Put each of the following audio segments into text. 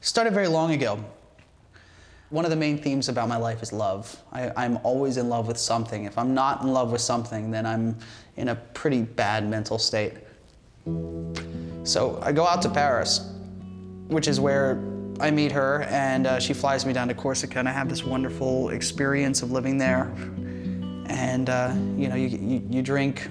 Started very long ago. One of the main themes about my life is love. I'm always in love with something. If I'm not in love with something, then I'm in a pretty bad mental state. So I go out to Paris, which is where I meet her, and she flies me down to Corsica, and I have this wonderful experience of living there. And you know, you drink,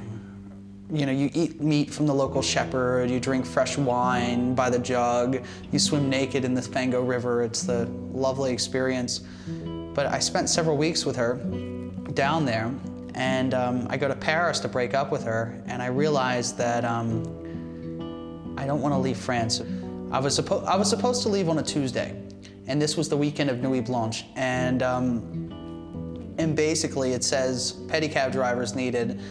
you know, you eat meat from the local shepherd, you drink fresh wine by the jug, you swim naked in the Fango River. It's the lovely experience. But I spent several weeks with her down there, and I go to Paris to break up with her, and I realized that I don't want to leave France. I was supposed to leave on a Tuesday, and this was the weekend of Nuit Blanche, and basically it says pedicab drivers needed,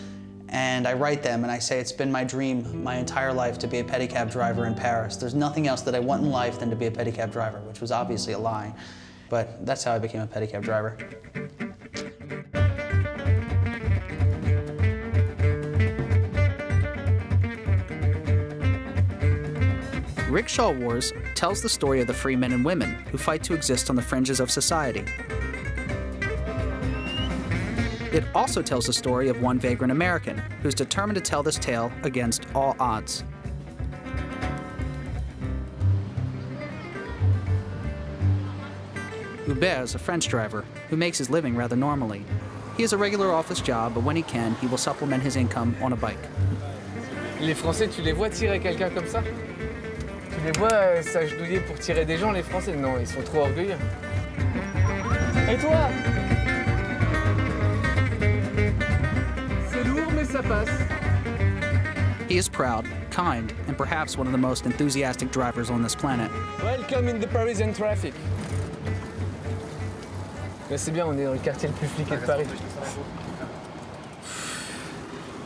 and I write them and I say it's been my dream my entire life to be a pedicab driver in Paris. There's nothing else that I want in life than to be a pedicab driver, which was obviously a lie, but that's how I became a pedicab driver. Rickshaw Wars tells the story of the free men and women who fight to exist on the fringes of society. It also tells the story of one vagrant American who's determined to tell this tale against all odds. Hubert is a French driver who makes his living rather normally. He has a regular office job, but when he can, he will supplement his income on a bike. Les Français, tu les vois tirer quelqu'un comme ça? Tu les vois s'agenouiller pour tirer des gens, les Français? Non, ils sont trop orgueilleux. Et toi? C'est lourd, mais ça passe. He is proud, kind, and perhaps one of the most enthusiastic drivers on this planet. Welcome in the Parisian traffic. Là, c'est bien, on est dans le quartier le plus fliqué de Paris.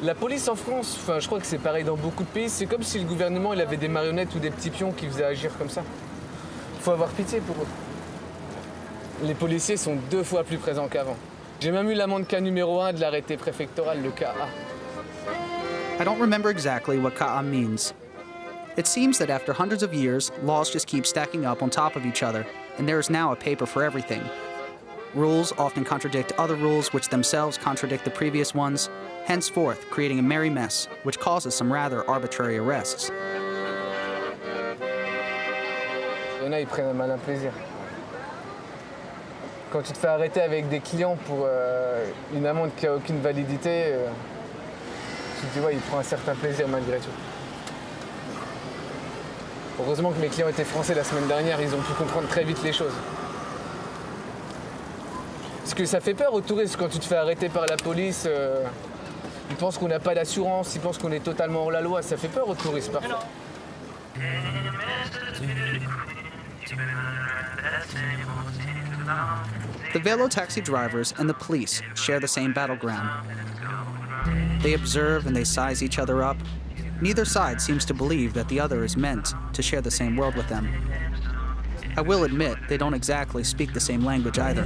La police en France, enfin, je crois que c'est pareil dans beaucoup de pays, c'est comme si le gouvernement il avait des marionnettes ou des petits pions qui faisaient agir comme ça. Faut avoir pitié pour eux. Les policiers sont 2 fois plus présents qu'avant. J'ai même eu l'amende cas numéro 1 de l'arrêté préfectoral, le cas A. I don't remember exactly what ka'a means. It seems that after hundreds of years, laws just keep stacking up on top of each other, and there is now a paper for everything. Rules often contradict other rules which themselves contradict the previous ones, henceforth creating a merry mess, which causes some rather arbitrary arrests. Il y en a, ils prennent un malin plaisir. Quand tu te fais arrêter avec des clients pour une amende qui n'a aucune validité, tu te dis, ouais, il prend un certain plaisir malgré tout. Heureusement que mes clients étaient français la semaine dernière, ils ont pu comprendre très vite les choses. Parce que ça fait peur aux touristes quand tu te fais arrêter par la police. Ils pensent qu'on n'a pas d'assurance, ils pensent qu'on est totalement hors la loi. Ça fait peur aux touristes parfois. The Velo taxi drivers and the police share the same battleground. They observe and they size each other up. Neither side seems to believe that the other is meant to share the same world with them. I will admit, they don't exactly speak the same language either.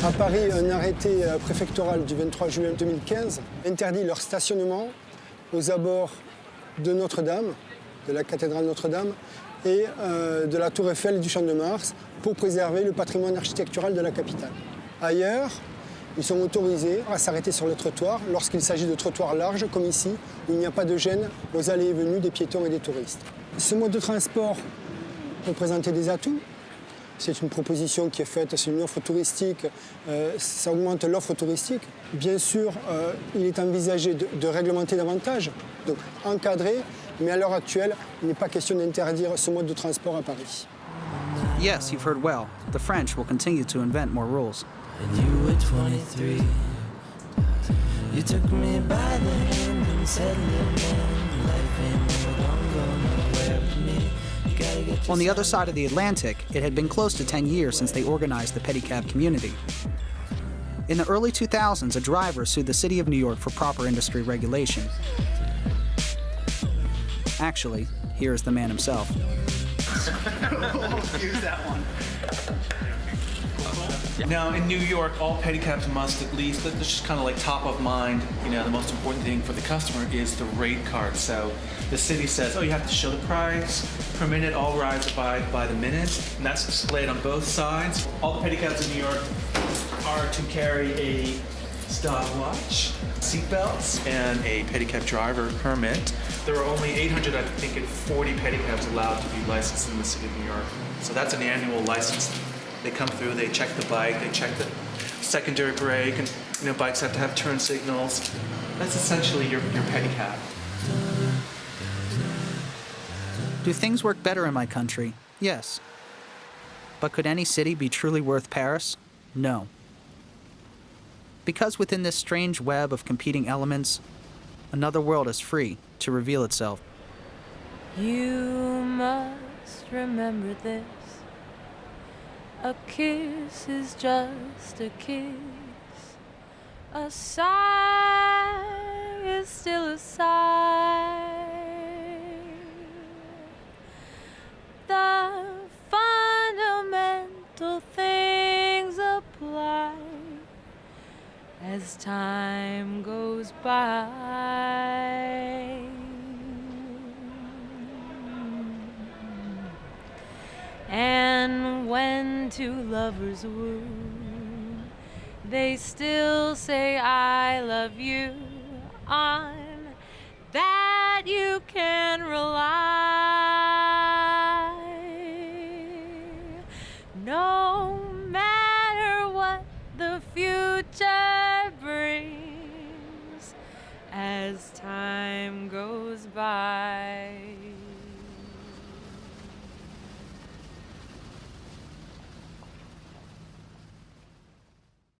À Paris, un arrêté préfectoral du 23 juin 2015 interdit leur stationnement aux abords de Notre-Dame, de la cathédrale Notre-Dame, et de la Tour Eiffel et du Champ de Mars pour préserver le patrimoine architectural de la capitale. Ailleurs, ils sont autorisés à s'arrêter sur le trottoir lorsqu'il s'agit de trottoirs larges, comme ici, où il n'y a pas de gêne aux allées et venues des piétons et des touristes. Ce mode de transport peut présenter des atouts. C'est une proposition qui est faite, c'est une offre touristique, ça augmente l'offre touristique. Bien sûr, il est envisagé de réglementer davantage, donc encadrer, mais à l'heure actuelle, il n'est pas question d'interdire ce mode de transport à Paris. Yes, you've heard well. The French will continue to invent more rules. And you were 23. You took me by the hand and said, "Live, life ain't never gonna go nowhere with me. You gotta get On the other side of the Atlantic, it had been close to 10 years since they organized the pedicab community. In the early 2000s, a driver sued the city of New York for proper industry regulation. Actually, here is the man himself. Use that one. Now, in New York, all pedicabs must at least, that's just kind of like top of mind, you know, the most important thing for the customer is the rate card. So the city says, oh, you have to show the price per minute, all rides by the minute, and that's displayed on both sides. All the pedicabs in New York are to carry a stopwatch, seatbelts, and a pedicab driver permit. There are only 840 pedicabs allowed to be licensed in the city of New York. So that's an annual license. They come through, they check the bike, they check the secondary brake, and you know, bikes have to have turn signals. That's essentially your pedicab. Do things work better in my country? Yes. But could any city be truly worth Paris? No. Because within this strange web of competing elements, another world is free to reveal itself. You must remember this. A kiss is just a kiss. A sigh is still a sigh. The fundamental things apply as time goes by. And when two lovers woo, they still say I love you. On that you can rely. No matter what the future brings as time goes by.